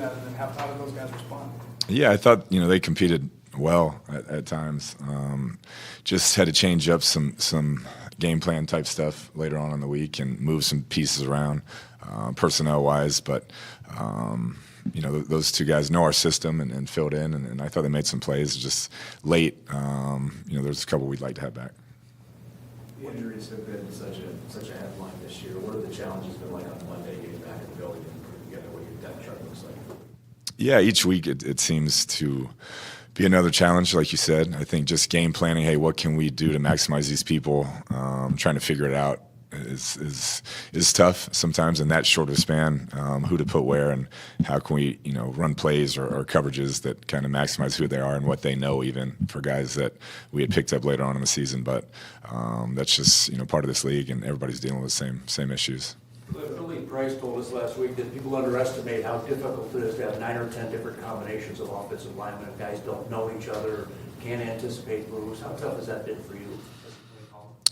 that, and then how did those guys respond? Yeah, I thought they competed well at times. Just had to change up some game plan type stuff later on in the week and move some pieces around personnel wise, but. Those two guys know our system and filled in, and I thought they made some plays just late. There's a couple we'd like to have back. The injuries have been such a headline this year. What are the challenges been like on Monday getting back in the building and putting together what your depth chart looks like? Yeah, each week it seems to be another challenge, like you said. I think just game planning, hey, what can we do to maximize these people, trying to figure it out. Is tough sometimes in that short of a span, who to put where and how can we run plays or coverages that kind of maximize who they are and what they know, even for guys that we had picked up later on in the season. But that's just part of this league, and everybody's dealing with the same issues. Billy Price told us last week that people underestimate how difficult it is to have 9 or 10 different combinations of offensive linemen if guys don't know each other, can't anticipate moves. How tough has that been for you?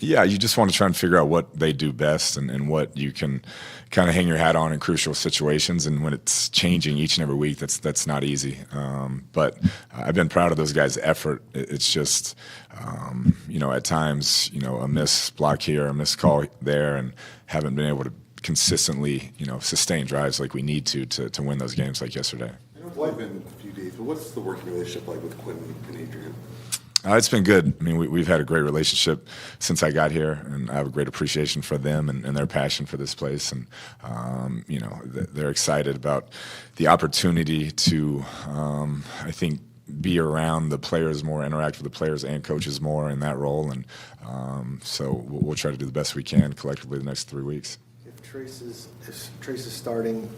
Yeah, you just want to try and figure out what they do best and what you can kind of hang your hat on in crucial situations. And when it's changing each and every week, that's not easy. But I've been proud of those guys' effort. It's just, at times, a missed block here, a missed call there, and haven't been able to consistently, sustain drives like we need to win those games like yesterday. It's only been a few days, but what's the working relationship like with Quinn and Adrian? It's been good. I mean, we've had a great relationship since I got here, and I have a great appreciation for them and their passion for this place. And, they're excited about the opportunity to, I think, be around the players more, interact with the players and coaches more in that role. And so we'll try to do the best we can collectively the next 3 weeks. If Trace is starting,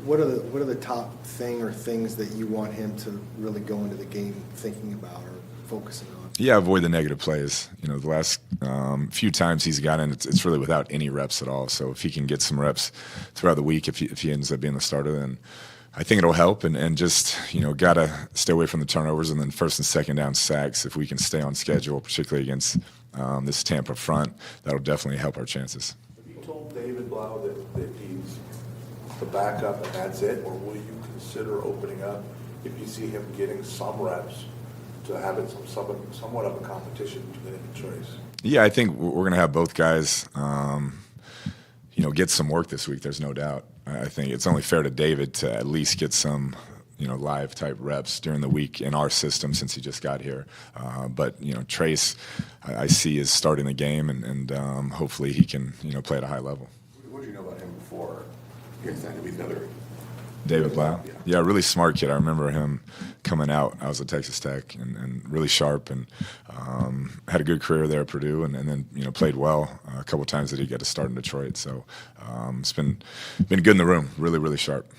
what are the top things that you want him to really go into the game thinking about or focusing on? Yeah, avoid the negative plays. The last few times he's gotten, it's really without any reps at all. So if he can get some reps throughout the week, if he ends up being the starter, then I think it'll help. And just, gotta stay away from the turnovers and then first and second down sacks. If we can stay on schedule, particularly against this Tampa front, that'll definitely help our chances. Have you told David Blau that he's the backup and that's it, or will you consider opening up if you see him getting some reps to have it somewhat of a competition between him and Trace? Yeah, I think we're going to have both guys, get some work this week. There's no doubt. I think it's only fair to David to at least get some, live type reps during the week in our system since he just got here. But Trace, I see is starting the game, and hopefully he can, play at a high level. What did you know about him before you guys signed him? He's another David Blau. Yeah, really smart kid. I remember him coming out. I was at Texas Tech and really sharp and had a good career there at Purdue and then played well a couple of times that he got to start in Detroit. So it's been good in the room. Really, really sharp.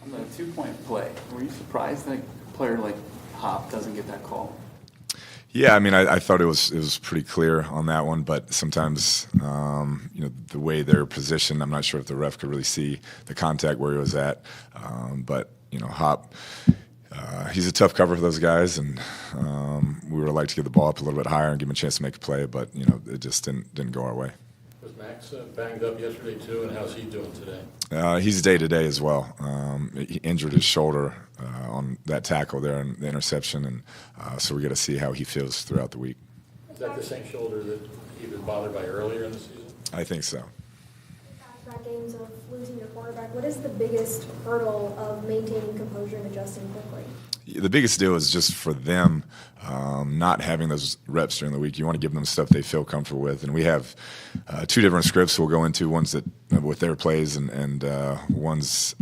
On the 2-point play, were you surprised that a player like Hop doesn't get that call? Yeah, I mean, I thought it was pretty clear on that one, but sometimes, the way they're positioned, I'm not sure if the ref could really see the contact where he was at. But Hop, he's a tough cover for those guys, and we would have liked to get the ball up a little bit higher and give him a chance to make a play, but it just didn't go our way. Was Max banged up yesterday too, and how's he doing today? He's day-to-day as well. He injured his shoulder on that tackle there and the interception, and so we got to see how he feels throughout the week. Is that the same shoulder that he was bothered by earlier in the season? I think so. Back-to-back games of losing your quarterback, what is the biggest hurdle of maintaining composure and adjusting quickly? The biggest deal is just for them not having those reps during the week. You want to give them stuff they feel comfortable with. And we have 2 different scripts we'll go into, ones that with their plays and ones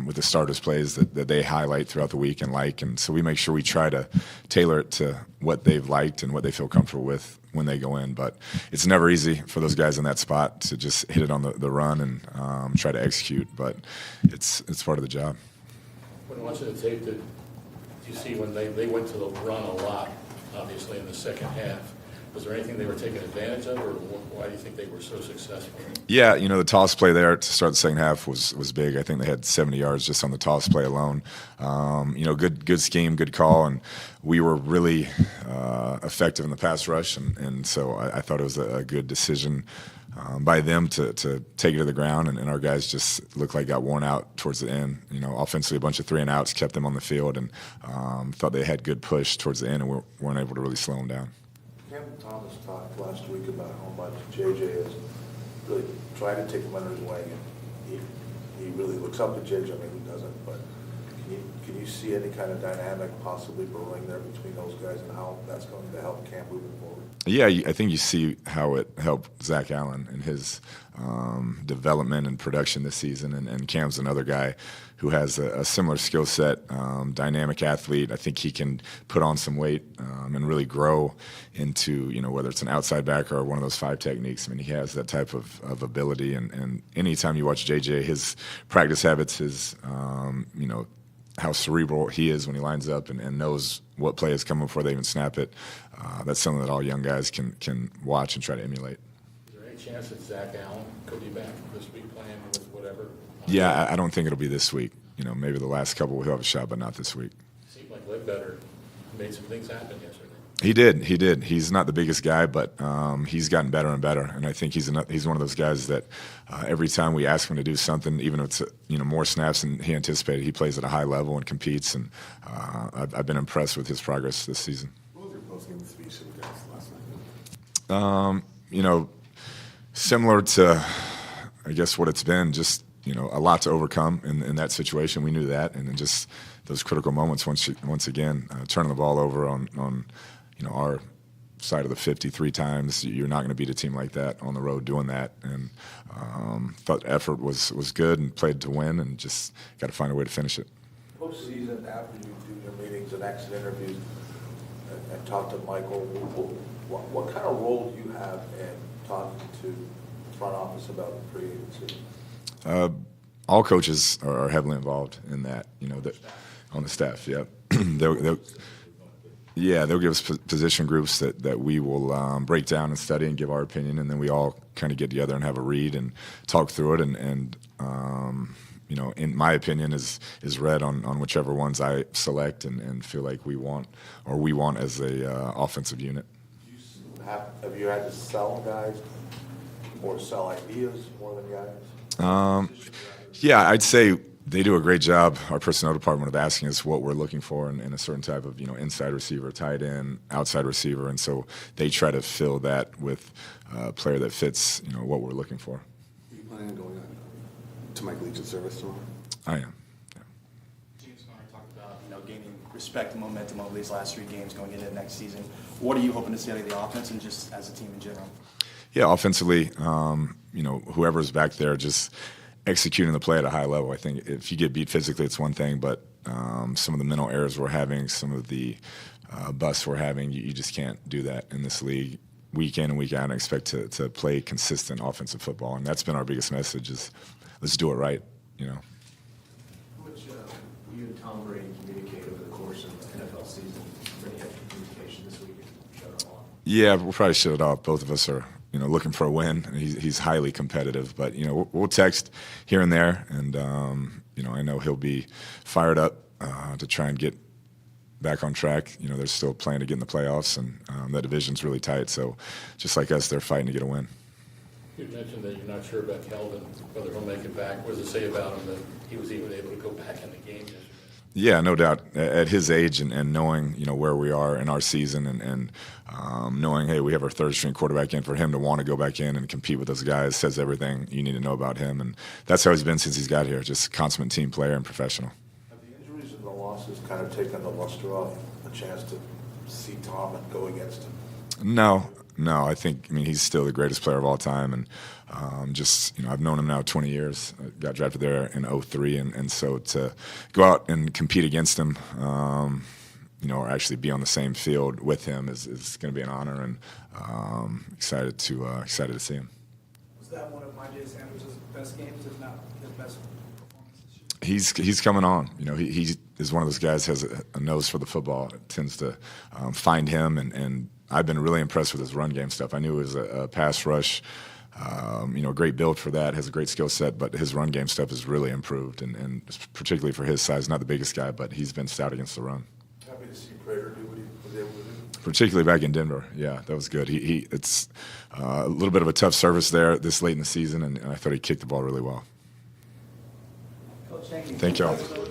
with the starters' plays that they highlight throughout the week and like. And so we make sure we try to tailor it to what they've liked and what they feel comfortable with when they go in. But it's never easy for those guys in that spot to just hit it on the run and try to execute. But it's part of the job. When watching the tape, did you see when they went to the run a lot, obviously, in the second half? Was there anything they were taking advantage of, or why do you think they were so successful? Yeah, the toss play there to start the second half was big. I think they had 70 yards just on the toss play alone. Good scheme, good call, and we were really effective in the pass rush, and so I thought it was a good decision by them to take it to the ground, and our guys just looked like got worn out towards the end. Offensively, a bunch of 3-and-outs kept them on the field, and thought they had good push towards the end, and weren't able to really slow them down. Cam Thomas talked last week about how much JJ is really trying to take him under his wing, and he really looks up to JJ. I mean, who doesn't? But can you see any kind of dynamic possibly brewing there between those guys, and how that's going to help Cam moving forward? Yeah, I think you see how it helped Zach Allen in his development and production this season, and Cam's another guy who has a similar skill set, dynamic athlete. I think he can put on some weight and really grow into, whether it's an outside back or one of those 5 techniques. I mean, he has that type of ability, and anytime you watch JJ, his practice habits, his, how cerebral he is when he lines up and knows what play is coming before they even snap it. That's something that all young guys can watch and try to emulate. Is there any chance that Zach Allen could be back this week playing with whatever? Yeah, I don't think it'll be this week. Maybe the last couple we'll have a shot, but not this week. Seemed like Ledbetter made some things happen yesterday. He did. He's not the biggest guy, but he's gotten better and better. And I think he's one of those guys that every time we ask him to do something, even if it's more snaps than he anticipated, he plays at a high level and competes. And I've been impressed with his progress this season. What was your post-game speech to the guys last night? Similar to, I guess, what it's been, just a lot to overcome in that situation. We knew that, and then just those critical moments once again, turning the ball over on our side of the 50 3 times. You're not going to beat a team like that on the road doing that, and thought the effort was good and played to win, and just got to find a way to finish it. Postseason, after you do your meetings and exit interviews and talk to Michael, what kind of role do you have in talking to the front office about the free agency? All coaches are heavily involved in that. On the staff. Yeah, they'll give us position groups that we will break down and study and give our opinion, and then we all kind of get together and have a read and talk through it, and in my opinion is read on whichever ones I select and feel like we want as a offensive unit. Have you had to sell guys or sell ideas more than guys? Yeah, I'd say they do a great job, our personnel department, of asking us what we're looking for in a certain type of, inside receiver, tight end, outside receiver, and so they try to fill that with a player that fits, what we're looking for. Are you planning on going to Mike Leach's service tomorrow? I am. Yeah. James and I talked about gaining respect and momentum over these last 3 games going into the next season. What are you hoping to see out of the offense and just as a team in general? Yeah, offensively, whoever's back there just executing the play at a high level. I think if you get beat physically, it's one thing, but some of the mental errors we're having, some of the busts we're having, you just can't do that in this league week in and week out and expect to play consistent offensive football. And that's been our biggest message is let's do it right, How much you and Tom Brady communicate over the course of the NFL season? Really had communication this week and shut it off? Yeah, we'll probably shut it off. Both of us are looking for a win. He's highly competitive, but we'll text here and there, and I know he'll be fired up to try and get back on track. They're still playing to get in the playoffs, and that division's really tight. So, just like us, they're fighting to get a win. You mentioned that you're not sure about Kelvin, whether he'll make it back. What does it say about him that he was even able to go back in the game yesterday? Yeah, no doubt. At his age and knowing, where we are in our season and knowing, hey, we have our third-string quarterback in, for him to want to go back in and compete with those guys says everything you need to know about him. And that's how he's been since he's got here, just a consummate team player and professional. Have the injuries and the losses kind of taken the luster off a chance to see Tom and go against him? No. I think, he's still the greatest player of all time, and I've known him now 20 years. I got drafted there in 2003, and so to go out and compete against him, or actually be on the same field with him is going to be an honor, and excited to see him. Was that one of Myjai Sanders' best games, if not his best performance this year? He's coming on. He is one of those guys who has a nose for the football. It tends to find him, and I've been really impressed with his run game stuff. I knew it was a pass rush, great build for that, has a great skill set, but his run game stuff has really improved, and particularly for his size, not the biggest guy, but he's been stout against the run. Happy to see Prater do what he was able to do. particularly back in Denver. Yeah, that was good. It's a little bit of a tough service there this late in the season, and I thought he kicked the ball really well. Coach, thank you. Thank y'all.